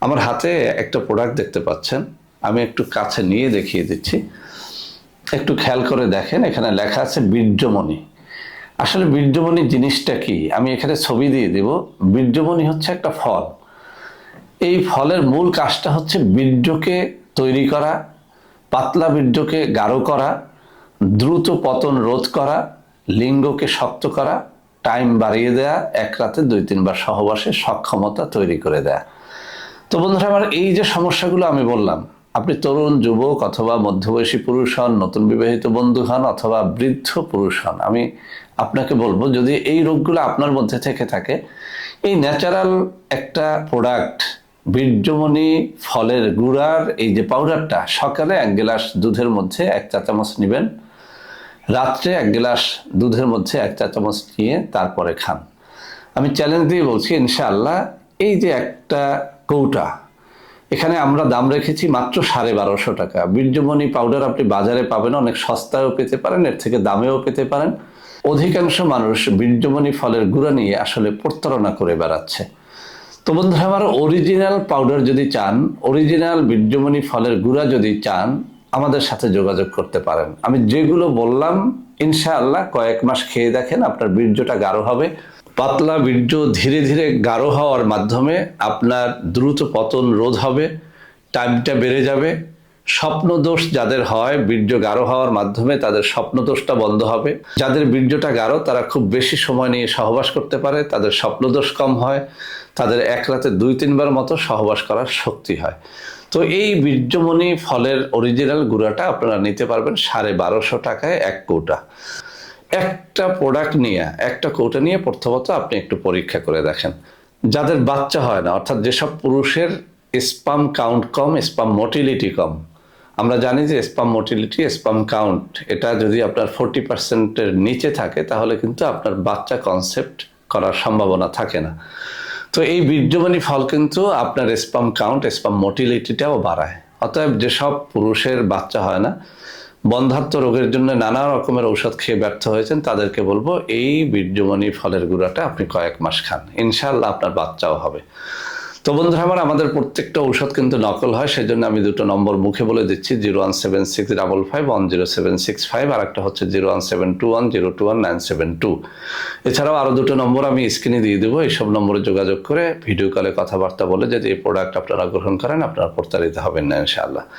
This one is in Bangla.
আমার হাতে একটা প্রোডাক্ট দেখতে পাচ্ছেন, আমি একটু কাছে নিয়ে দেখিয়ে দিচ্ছি। একটু খেয়াল করে দেখেন, এখানে লেখা আছে বীর্যমণি। আসলে বীর্যমণি জিনিসটা কি, আমি এখানে ছবি দিয়ে দিব। বীর্যমণি হচ্ছে একটা ফল। এই ফলের মূল কাজটা হচ্ছে বীর্যকে তৈরি করা, পাতলা বীর্যকে গাঢ় করা, দ্রুত পতন রোধ করা, লিঙ্গকে শক্ত করা, টাইম বাড়িয়ে দেয়া, এক রাতে 2-3 বার সহবাসে সক্ষমতা তৈরি করে দেয়া। তো বন্ধুরা আমার, এই যে সমস্যাগুলো আমি বললাম, আপনি তরুণ, যুবক অথবা মধ্যবয়সী পুরুষ হন, নতুন বিবাহিত বন্ধু হন অথবা বৃদ্ধ পুরুষ হন, আমি আপনাকে বলবো যদি এই রোগগুলো আপনার মধ্যে থেকে থাকে, এই ন্যাচারাল একটা প্রোডাক্ট বীর্যমণি ফলের গুঁড়ার এই যে পাউডারটা, সকালে 1 গ্লাস দুধের মধ্যে 1 চা চামচ নেবেন, রাত্রে 1 গ্লাস দুধের মধ্যে 1 চা চামচ নিয়ে তারপরে খান। আমি চ্যালেঞ্জ দিয়ে বলছি ইনশাআল্লাহ, এই যে একটা কৌটা, এখানে আমরা দাম রেখেছি মাত্র 1250 টাকা। বীর্যমণি পাউডার আপনি বাজারে পাবেন, অনেক সস্তায়ও পেতে পারেন, এর থেকে দামেও পেতে পারেন। অধিকাংশ মানুষ বীর্যমণি ফলের গুঁড়া নিয়ে আসলে প্রতারণা করে বেড়াচ্ছে। তো বন্ধুরা আমার, অরিজিনাল পাউডার যদি চান, অরিজিনাল বীর্যমণি ফলের গুঁড়া যদি চান, আমাদের সাথে যোগাযোগ করতে পারেন। আমি যেগুলো বললাম ইনশাআল্লাহ কয়েক মাস খেয়ে দেখেন, আপনার বীর্যটা গাঢ় হবে। পাতলা বীর্য ধীরে ধীরে গাঢ় হওয়ার মাধ্যমে আপনার দ্রুত পতন রোধ হবে, টাইমটা বেড়ে যাবে। স্বপ্নদোষ যাদের হয়, বীর্য গাঢ় হওয়ার মাধ্যমে তাদের স্বপ্নদোষটা বন্ধ হবে। যাদের বীর্যটা গাঢ় তারা খুব বেশি সময় নিয়ে সহবাস করতে পারে, তাদের স্বপ্নদোষ কম হয়, তাদের এক রাতে 2-3 বার মতো সহবাস করার শক্তি হয়। তো এই বীর্যমণি ফলের অরিজিনাল গুঁড়াটা আপনারা নিতে পারবেন 1250 টাকায় 1 কৌটা। একটা প্রোডাক্ট নিয়ে, একটা কৌটা নিয়ে প্রথমত আপনি একটু পরীক্ষা করে দেখেন। যাদের বাচ্চা হয় না, অর্থাৎ যেসব পুরুষের স্পাম কাউন্ট কম, স্পাম মোটিলিটি কম, আমরা জানি যে স্পাম মোটিলিটি, স্পাম কাউন্ট, এটা যদি আপনার 40%-এর নিচে থাকে তাহলে কিন্তু আপনার বাচ্চা কনসেপ্ট করার সম্ভাবনা থাকে না। তো এই বীর্যমণি ফল কিন্তু আপনার স্পাম কাউন্ট, স্পাম মোটিলিটিটাও বাড়ায়। অতএব যেসব পুরুষের বাচ্চা হয় না, বন্ধ্যাত্ব রোগের জন্য নানা রকমের ঔষধ খেয়ে ব্যর্থ হয়েছেন, তাদেরকে বলবো এই বীর্যমণি ফলের গুঁড়াটা আপনি কয়েক মাস খান, ইনশাআল্লাহ আপনার বাচ্চাও হবে। তো বন্ধুরা আমার, আমাদের প্রত্যেকটা ঔষধ কিন্তু নকল হয়, সেজন্য আমি 2টো নম্বর মুখে বলে দিচ্ছি, 01765510765, আর একটা হচ্ছে 01721021972। এছাড়াও আরো 2টো নম্বর আমি স্ক্রিনে দিয়ে দেবো। এইসব নম্বরে যোগাযোগ করে ভিডিও কলে কথাবার্তা বলে যদি এই প্রোডাক্ট আপনারা গ্রহণ করেন, আপনারা প্রতারিত হবেন না ইনশাআল্লাহ।